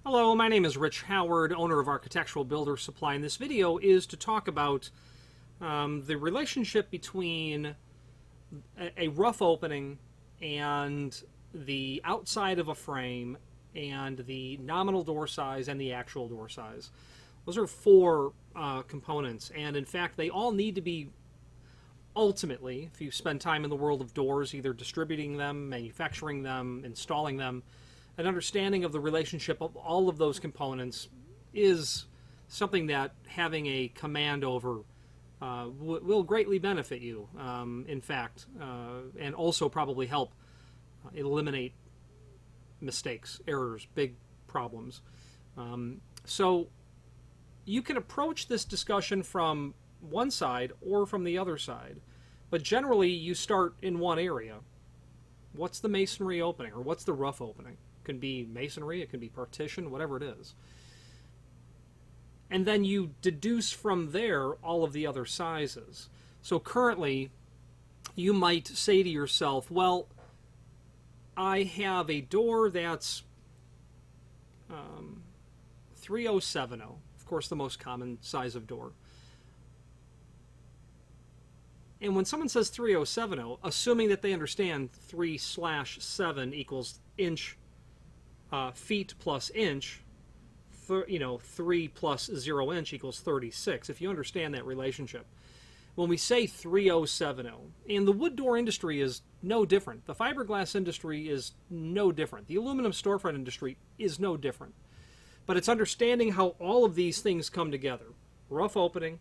Hello, my name is Rich Howard, owner of Architectural Builder Supply, and this video is to talk about the relationship between a rough opening and the outside of a frame and the nominal door size and the actual door size. Those are four components, and in fact they all need to be, ultimately, if you spend time in the world of doors, either distributing them, manufacturing them, installing them, an understanding of the relationship of all of those components is something that having a command over will greatly benefit you, in fact, and also probably help eliminate mistakes, errors, big problems. So you can approach this discussion from one side or from the other side, but generally you start in one area. What's the masonry opening, or what's the rough opening? It can be masonry, it can be partition, whatever it is. And then you deduce from there all of the other sizes. So currently, you might say to yourself, well, I have a door that's 3070, of course the most common size of door. And when someone says 3070, assuming that they understand 3/7 equals inch, feet plus inch, 3 plus 0 inch equals 36, if you understand that relationship. When we say 3070, and the wood door industry is no different, the fiberglass industry is no different, the aluminum storefront industry is no different, but it's understanding how all of these things come together. Rough opening,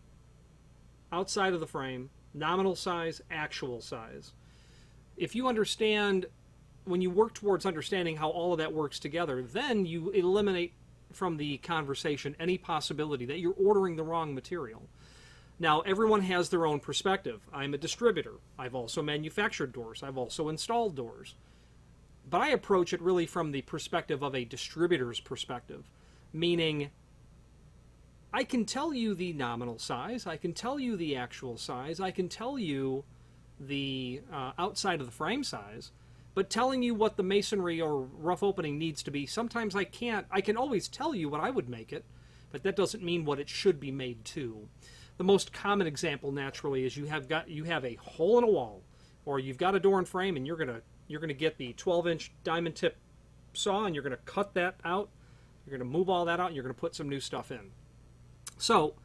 outside of the frame, nominal size, actual size. If you understand, when you work towards understanding how all of that works together, then you eliminate from the conversation any possibility that you're ordering the wrong material. Now, everyone has their own perspective. I'm a distributor. I've also manufactured doors. I've also installed doors. But I approach it really from the perspective of a distributor's perspective, meaning I can tell you the nominal size, I can tell you the actual size, I can tell you the outside of the frame size, but telling you what the masonry or rough opening needs to be, sometimes I can't. I can always tell you what I would make it, but that doesn't mean what it should be made to. The most common example, naturally, is you have a hole in a wall, or you've got a door and frame, and you're gonna get the 12-inch diamond tip saw, and you're gonna cut that out. You're gonna move all that out, and you're gonna put some new stuff in. So,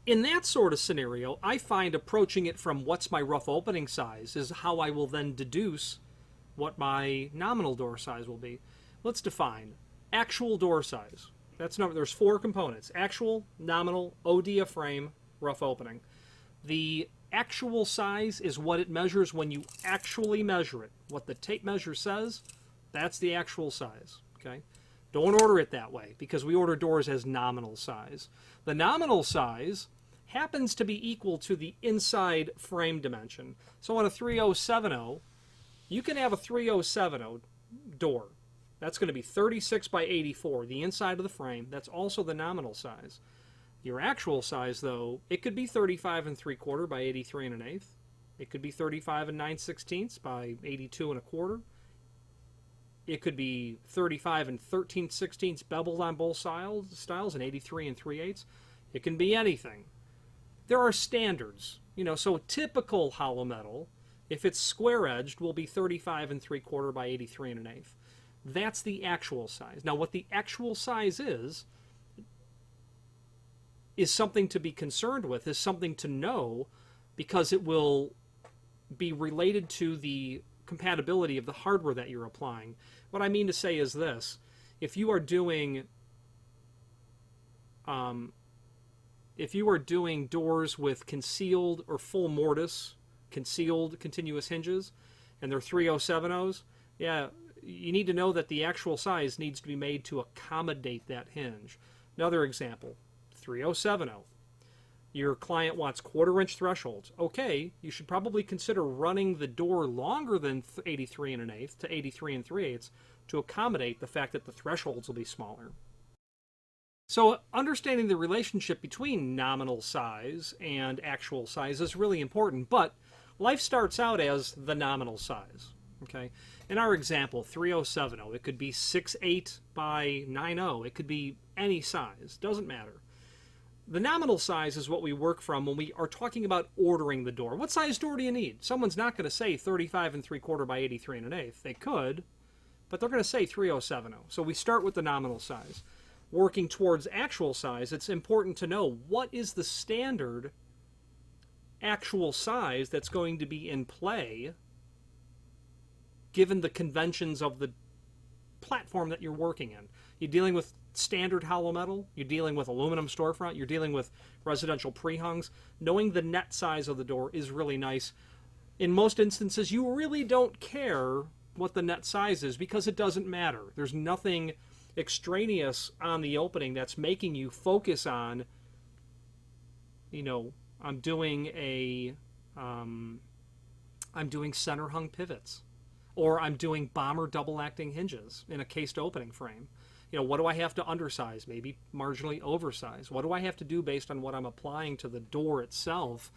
in that sort of scenario, I find approaching it from what's my rough opening size is how I will then deduce what my nominal door size will be. Let's define actual door size. There's four components: actual, nominal, OD of frame, rough opening. The actual size is what it measures when you actually measure it. What the tape measure says, that's the actual size. Okay? Don't order it that way, because we order doors as nominal size. The nominal size happens to be equal to the inside frame dimension. So on a 3070, you can have a 3070 door. That's going to be 36 by 84, the inside of the frame. That's also the nominal size. Your actual size, though, it could be 35 3/4 by 83 1/8. It could be 35 9/16 by 82 1/4. It could be 35 13/16 beveled on both styles and 83 3/8. It can be anything. There are standards, so typical hollow metal, if it's square-edged, will be 35 3/4 by 83 1/8. That's the actual size. Now, what the actual size is something to be concerned with, is something to know, because it will be related to the compatibility of the hardware that you're applying. What I mean to say is this: if you are doing doors with concealed or full mortise, concealed continuous hinges, and they're 3070s, yeah, you need to know that the actual size needs to be made to accommodate that hinge. Another example, 3070. Your client wants 1/4-inch thresholds. Okay, you should probably consider running the door longer than 83 1/8 to 83 3/8 to accommodate the fact that the thresholds will be smaller. So understanding the relationship between nominal size and actual size is really important, but life starts out as the nominal size. Okay, in our example, 3070, it could be 6'8 by 9'0. It could be any size. Doesn't matter. The nominal size is what we work from when we are talking about ordering the door. What size door do you need? Someone's not going to say 35 3/4 by 83 1/8. They could, but they're going to say 3070. So we start with the nominal size. Working towards actual size, it's important to know what is the standard actual size that's going to be in play given the conventions of the platform that you're working in. You're dealing with standard hollow metal, you're dealing with aluminum storefront, you're dealing with residential pre-hungs. Knowing the net size of the door is really nice. In most instances, you really don't care what the net size is because it doesn't matter. There's nothing extraneous on the opening that's making you focus on, I'm doing center hung pivots, or I'm doing bomber double acting hinges in a cased opening frame. What do I have to undersize? Maybe marginally oversize. What do I have to do based on what I'm applying to the door itself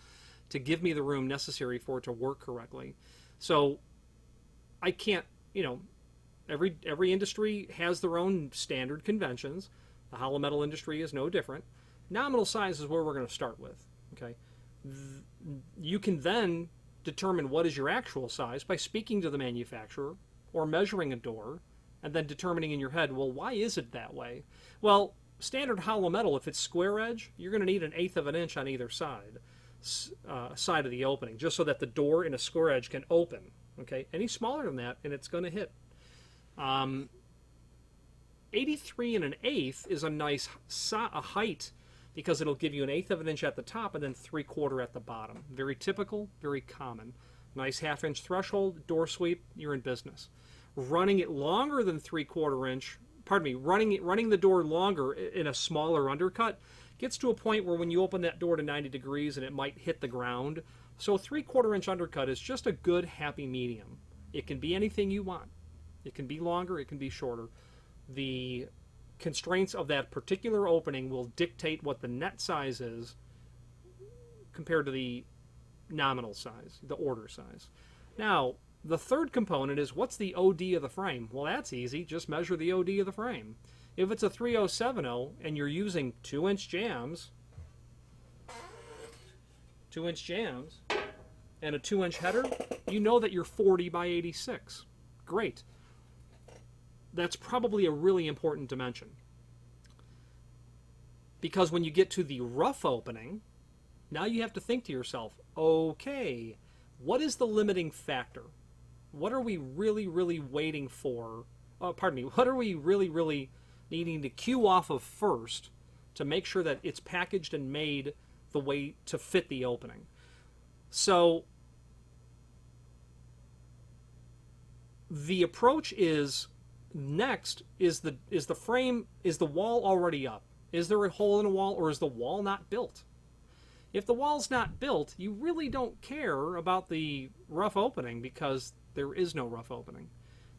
to give me the room necessary for it to work correctly? So I can't, every industry has their own standard conventions. The hollow metal industry is no different. Nominal size is where we're going to start with. Okay, you can then determine what is your actual size by speaking to the manufacturer or measuring a door, and then determining in your head, well, why is it that way? Well, standard hollow metal, if it's square edge, you're going to need 1/8 of an inch on either side of the opening, just so that the door in a square edge can open. Okay, any smaller than that, and it's going to hit. 83 1/8 is a nice height because it'll give you 1/8 of an inch at the top and then 3/4 at the bottom. Very typical, very common. Nice 1/2 inch threshold, door sweep, you're in business. Running it longer than 3/4 inch, running the door longer in a smaller undercut gets to a point where when you open that door to 90 degrees and it might hit the ground. So 3/4 inch undercut is just a good happy medium. It can be anything you want. It can be longer, it can be shorter. The constraints of that particular opening will dictate what the net size is compared to the nominal size, the order size. Now, the third component is, what's the OD of the frame? Well, that's easy. Just measure the OD of the frame. If it's a 3070 and you're using 2-inch jams, and a 2-inch header, you know that you're 40 by 86. Great. That's probably a really important dimension. Because when you get to the rough opening, now you have to think to yourself, okay, what is the limiting factor? What are we really, really waiting for? What are we really, really needing to cue off of first to make sure that it's packaged and made the way to fit the opening? So the approach is, next is the frame, is the wall already up? Is there a hole in the wall, or is the wall not built? If the wall's not built, you really don't care about the rough opening because there is no rough opening.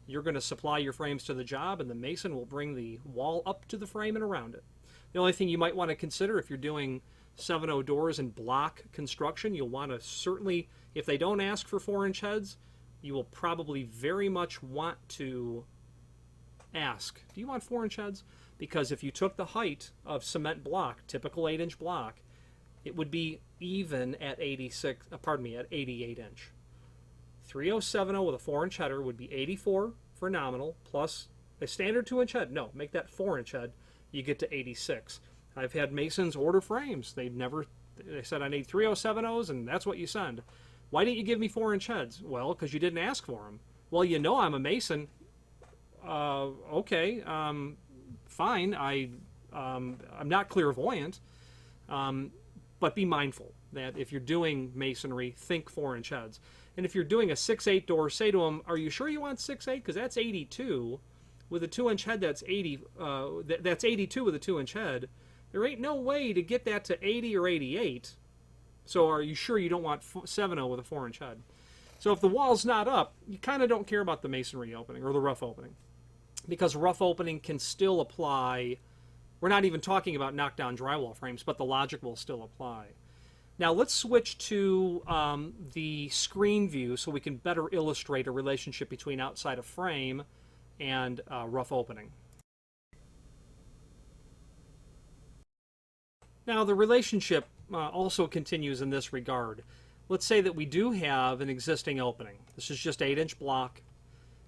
You're going to supply your frames to the job, and the mason will bring the wall up to the frame and around it. The only thing you might want to consider if you're doing 7.0 doors and block construction, you'll want to certainly, if they don't ask for 4-inch heads, you will probably very much want to ask, do you want 4-inch heads? Because if you took the height of cement block, typical 8-inch block, it would be even at 88 inch. 3070 with a 4-inch header would be 84 for nominal, plus a standard 2-inch head. No, make that 4-inch head, you get to 86. I've had masons order frames. They said, I need 3070s, and that's what you send. Why didn't you give me 4-inch heads? Well, because you didn't ask for them. Well, you know I'm a mason. Okay, fine. I'm not clairvoyant. But be mindful that if you're doing masonry, think 4-inch heads. And if you're doing a 6/8 door, say to them, are you sure you want 6/8? Because that's 82. With a 2-inch head, that's 80. That's 82 with a 2-inch head. There ain't no way to get that to 80 or 88. So are you sure you don't want 7.0 with a 4-inch head? So if the wall's not up, you kind of don't care about the masonry opening or the rough opening. Because rough opening can still apply. We're not even talking about knockdown drywall frames, but the logic will still apply. Now let's switch to the screen view so we can better illustrate a relationship between outside of frame and rough opening. Now the relationship also continues in this regard. Let's say that we do have an existing opening. This is just 8-inch block,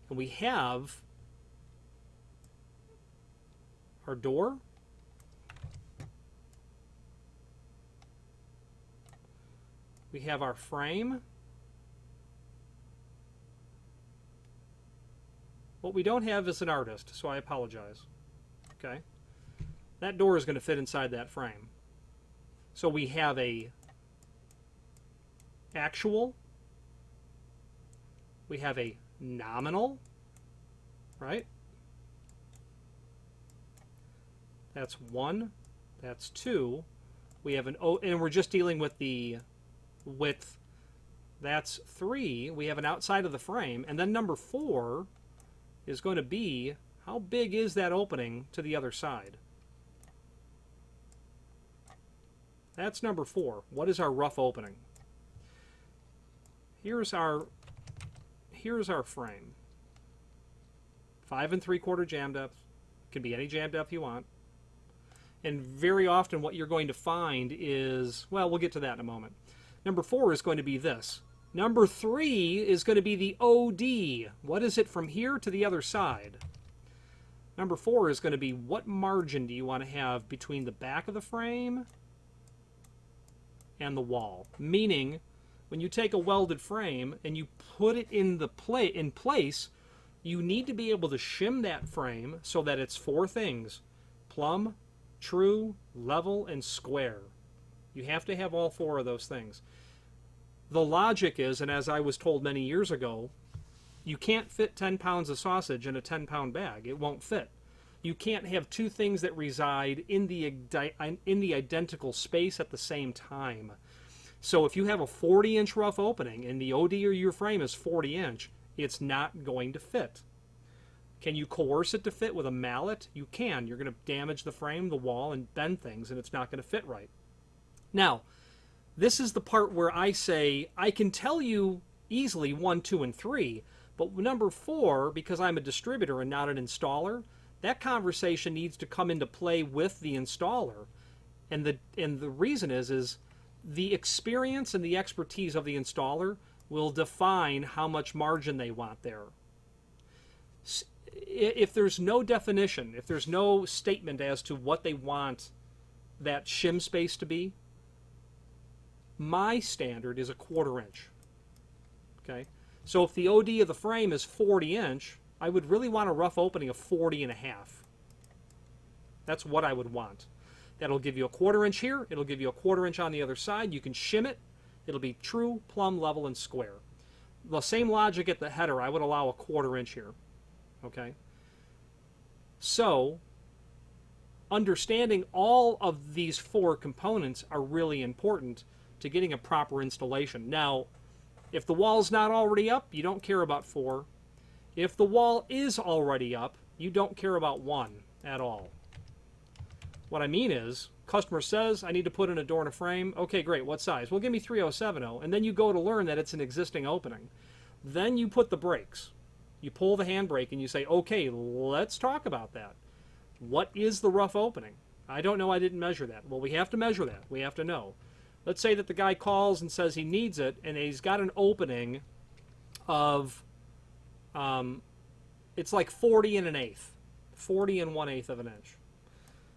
and we have our door. We have our frame. What we don't have is an artist, so I apologize. Okay? That door is going to fit inside that frame. So we have a actual, we have a nominal, right? That's 1, that's 2. We have an O, and we're just dealing with the width. That's 3. We have an outside of the frame, and then number 4 is going to be, how big is that opening to the other side? That's number 4. What is our rough opening? Here's our frame. 5 3/4 jam depth. Can be any jam depth you want. And very often what you're going to find is, well, we'll get to that in a moment. Number 4 is going to be this. Number 3 is going to be the OD. What is it from here to the other side? Number 4 is going to be, what margin do you want to have between the back of the frame and the wall? Meaning, when you take a welded frame and you put it in place, you need to be able to shim that frame so that it's 4 things: plumb, true, level, and square. You have to have all 4 of those things. The logic is, and as I was told many years ago, you can't fit 10 pounds of sausage in a 10-pound bag. It won't fit. You can't have 2 things that reside in the identical space at the same time. So if you have a 40-inch rough opening and the OD or your frame is 40-inch, it's not going to fit. Can you coerce it to fit with a mallet? You can. You're going to damage the frame, the wall, and bend things, and it's not going to fit right. Now, this is the part where I say, I can tell you easily 1, 2, and 3, but number 4, because I'm a distributor and not an installer, that conversation needs to come into play with the installer. And the reason is the experience and the expertise of the installer will define how much margin they want there. If there's no definition, if there's no statement as to what they want that shim space to be, my standard is a 1/4 inch. Okay? So if the OD of the frame is 40-inch, I would really want a rough opening of 40.5. That's what I would want. That'll give you a 1/4 inch here. It'll give you a 1/4 inch on the other side. You can shim it. It'll be true, plumb, level, and square. The same logic at the header. I would allow a 1/4 inch here. Okay? So, understanding all of these 4 components are really important to getting a proper installation. Now, if the wall's not already up, you don't care about 4. If the wall is already up, you don't care about 1 at all. What I mean is, customer says, I need to put in a door and a frame. Okay, great. What size? Well, give me 3070. And then you go to learn that it's an existing opening. Then you put the brakes. You pull the handbrake and you say, okay, let's talk about that. What is the rough opening? I don't know. I didn't measure that. Well, we have to measure that. We have to know. Let's say that the guy calls and says he needs it, and he's got an opening of, it's like 40 1/8. 40 1/8 of an inch.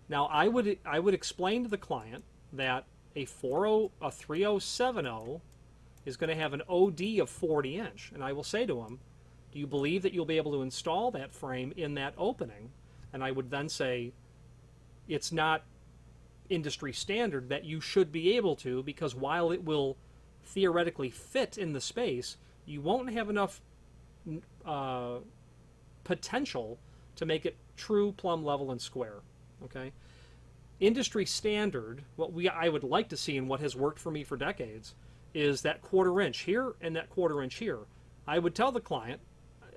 Now, I would explain to the client that a 3070 is going to have an OD of 40-inch. And I will say to him, do you believe that you'll be able to install that frame in that opening? And I would then say, it's not industry standard that you should be able to, because while it will theoretically fit in the space, you won't have enough potential to make it true, plumb, level, and square. Okay? Industry standard, what I would like to see and what has worked for me for decades, is that 1/4 inch here and that 1/4 inch here. I would tell the client,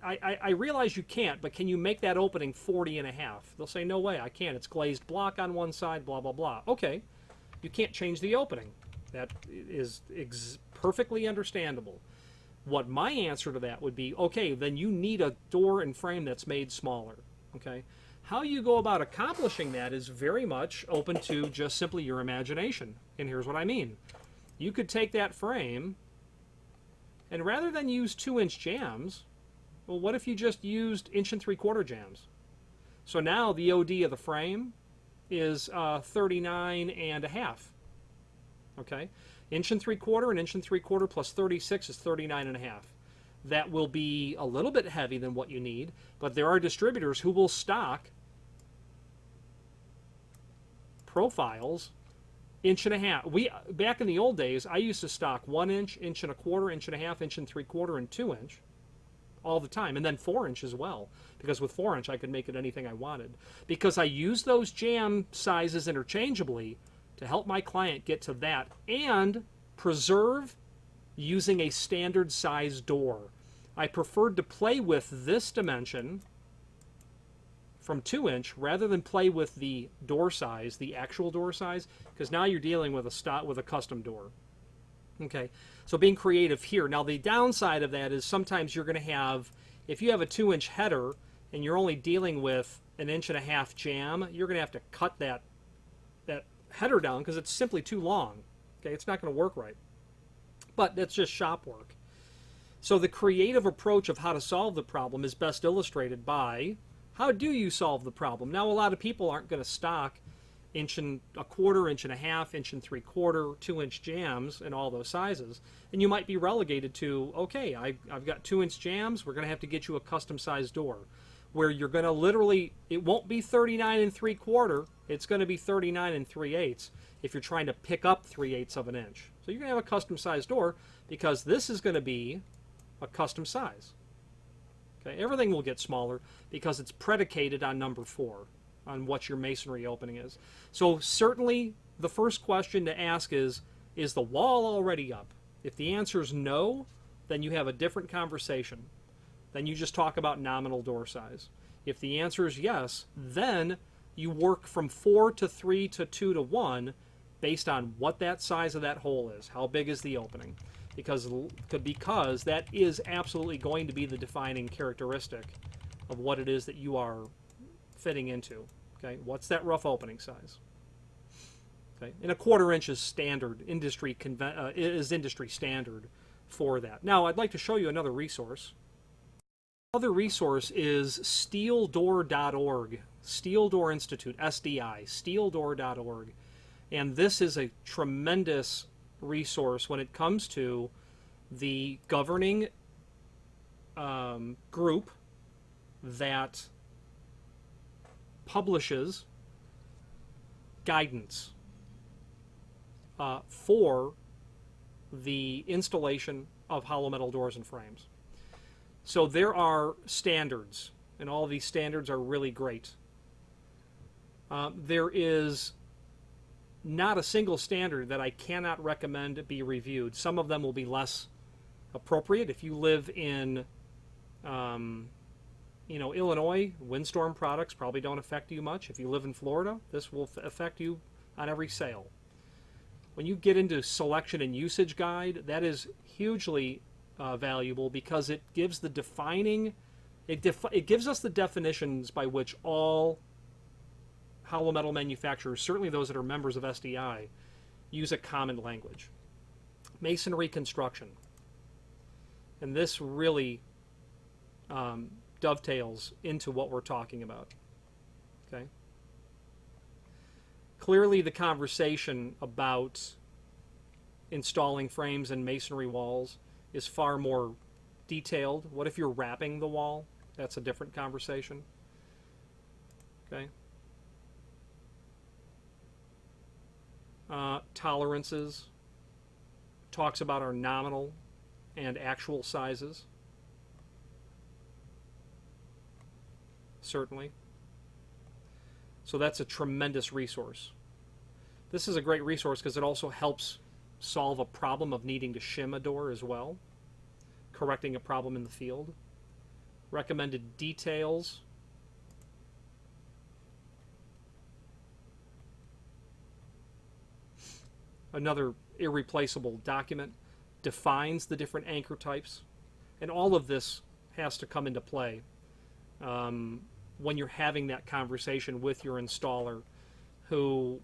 I realize you can't, but can you make that opening 40.5? They'll say, no way, I can't. It's glazed block on one side, blah, blah, blah. Okay, you can't change the opening. That is perfectly understandable. What my answer to that would be, okay, then you need a door and frame that's made smaller. Okay? How you go about accomplishing that is very much open to just simply your imagination. And here's what I mean. You could take that frame, and rather than use 2-inch jambs, well, what if you just used 1 3/4 jambs? So now the OD of the frame is 39.5. Okay? 1 3/4 and 1 3/4 plus 36 is 39.5. That will be a little bit heavy than what you need, but there are distributors who will stock profiles 1.5 inches. Back in the old days, I used to stock 1 inch, 1 1/4, 1.5 inches, 1 3/4, and 2 inch all the time, and then 4 inch as well, because with 4 inch I could make it anything I wanted, because I use those jamb sizes interchangeably to help my client get to that and preserve using a standard size door. I preferred to play with this dimension from 2 inch rather than play with the door size, the actual door size, because now you're dealing with a custom door. Okay, so being creative here. Now the downside of that is sometimes you're going to have, if you have a 2-inch header and you're only dealing with 1.5 inch jamb, you're going to have to cut that header down because it's simply too long. Okay, it's not going to work right. But that's just shop work. So the creative approach of how to solve the problem is best illustrated by, how do you solve the problem? Now, a lot of people aren't going to stock 1 1/4, 1.5 inch, 1 3/4, 2-inch jambs in all those sizes. And you might be relegated to, okay, I've got 2-inch jambs, we're going to have to get you a custom sized door, where you're going to literally, it won't be 39 3/4, it's going to be 39 3/8 if you're trying to pick up 3/8 of an inch. So you're going to have a custom sized door because this is going to be a custom size. Okay, everything will get smaller because it's predicated on number 4, on what your masonry opening is. So certainly the first question to ask is the wall already up? If the answer is no, then you have a different conversation. Then you just talk about nominal door size. If the answer is yes, then you work from 4 to 3 to 2 to 1 based on what that size of that hole is. How big is the opening? Because that is absolutely going to be the defining characteristic of what it is that you are fitting into. Okay, what's that rough opening size? Okay, and 1/4 inch is standard, industry standard for that. Now, I'd like to show you another resource. Another resource is steeldoor.org, Steel Door Institute, SDI, steeldoor.org. And this is a tremendous resource when it comes to the governing group that publishes guidance for the installation of hollow metal doors and frames. So there are standards, and all these standards are really great. There is not a single standard that I cannot recommend be reviewed. Some of them will be less appropriate. If you live in Illinois, windstorm products probably don't affect you much. If you live in Florida, this will affect you on every sale. When you get into selection and usage guide, that is hugely valuable because it gives the it gives us the definitions by which all hollow metal manufacturers, certainly those that are members of SDI, use a common language. Masonry construction. And this really dovetails into what we're talking about. Okay? Clearly the conversation about installing frames and masonry walls is far more detailed. What if you're wrapping the wall? That's a different conversation. Okay? Tolerances. Talks about our nominal and actual sizes. Certainly. So that's a tremendous resource. This is a great resource because it also helps solve a problem of needing to shim a door as well, correcting a problem in the field. Recommended details. Another irreplaceable document, defines the different anchor types, and all of this has to come into play when you're having that conversation with your installer, who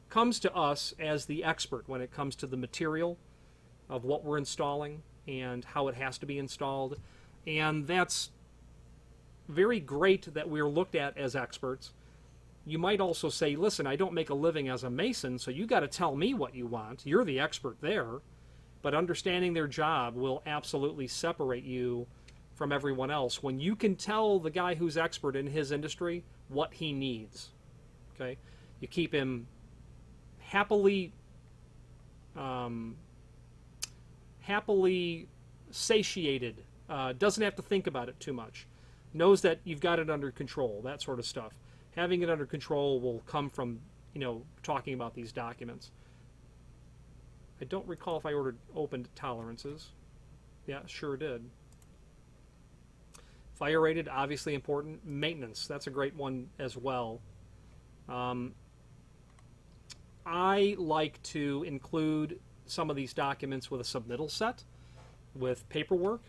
comes to us as the expert when it comes to the material of what we're installing and how it has to be installed. And that's very great that we're looked at as experts. You might also say, listen, I don't make a living as a mason, so you got to tell me what you want. You're the expert there. But understanding their job will absolutely separate you from everyone else when you can tell the guy who's expert in his industry what he needs. Okay? You keep him happily satiated, doesn't have to think about it too much, knows that you've got it under control, that sort of stuff. Having it under control will come from, talking about these documents. I don't recall if I opened tolerances. Yeah, sure did. Fire rated, obviously important. Maintenance, that's a great one as well. I like to include some of these documents with a submittal set with paperwork,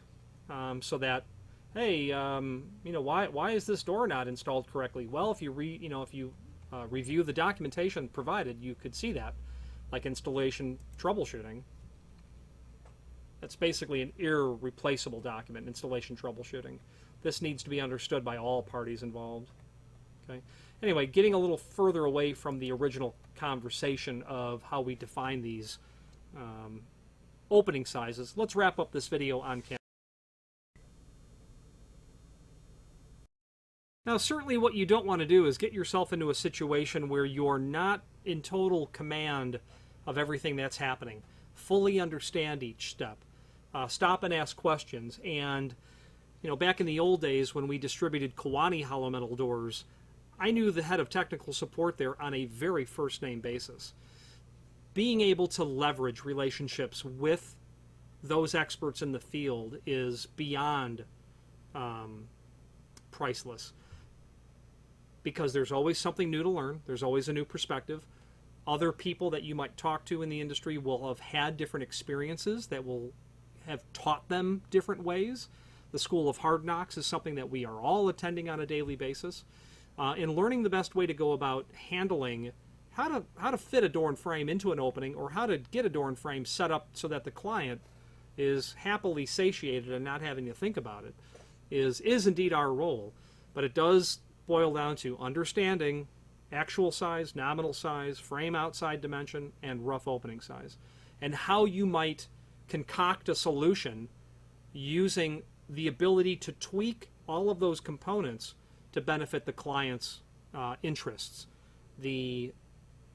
so that, hey, why is this door not installed correctly? Well, if you review the documentation provided, you could see that, like installation troubleshooting. That's basically an irreplaceable document, installation troubleshooting. This needs to be understood by all parties involved. Okay. Anyway, getting a little further away from the original conversation of how we define these opening sizes, let's wrap up this video on camera. Now, certainly what you don't want to do is get yourself into a situation where you're not in total command of everything that's happening. Fully understand each step. Stop and ask questions. And, back in the old days when we distributed Kiwani hollow metal doors, I knew the head of technical support there on a very first-name basis. Being able to leverage relationships with those experts in the field is beyond priceless, because there's always something new to learn. There's always a new perspective. Other people that you might talk to in the industry will have had different experiences that will have taught them different ways. The School of Hard Knocks is something that we are all attending on a daily basis. In learning the best way to go about handling how to fit a door and frame into an opening, or how to get a door and frame set up so that the client is happily satiated and not having to think about it, is indeed our role. But it does boil down to understanding actual size, nominal size, frame outside dimension, and rough opening size, and how you might concoct a solution using the ability to tweak all of those components to benefit the client's interests.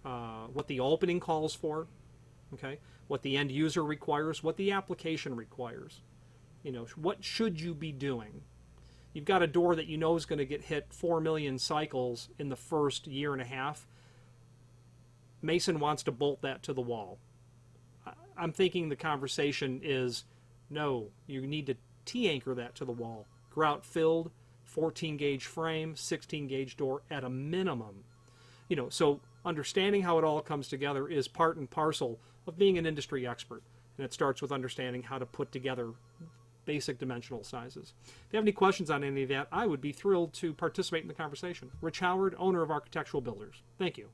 What the opening calls for, okay, what the end user requires, what the application requires. What should you be doing? You've got a door that is going to get hit 4 million cycles in the first year and a half. Mason wants to bolt that to the wall. I'm thinking the conversation is, no, you need to T-anchor that to the wall. Grout filled, 14 gauge frame, 16 gauge door at a minimum. So understanding how it all comes together is part and parcel of being an industry expert. And it starts with understanding how to put together basic dimensional sizes. If you have any questions on any of that, I would be thrilled to participate in the conversation. Rich Howard, owner of Architectural Builders. Thank you.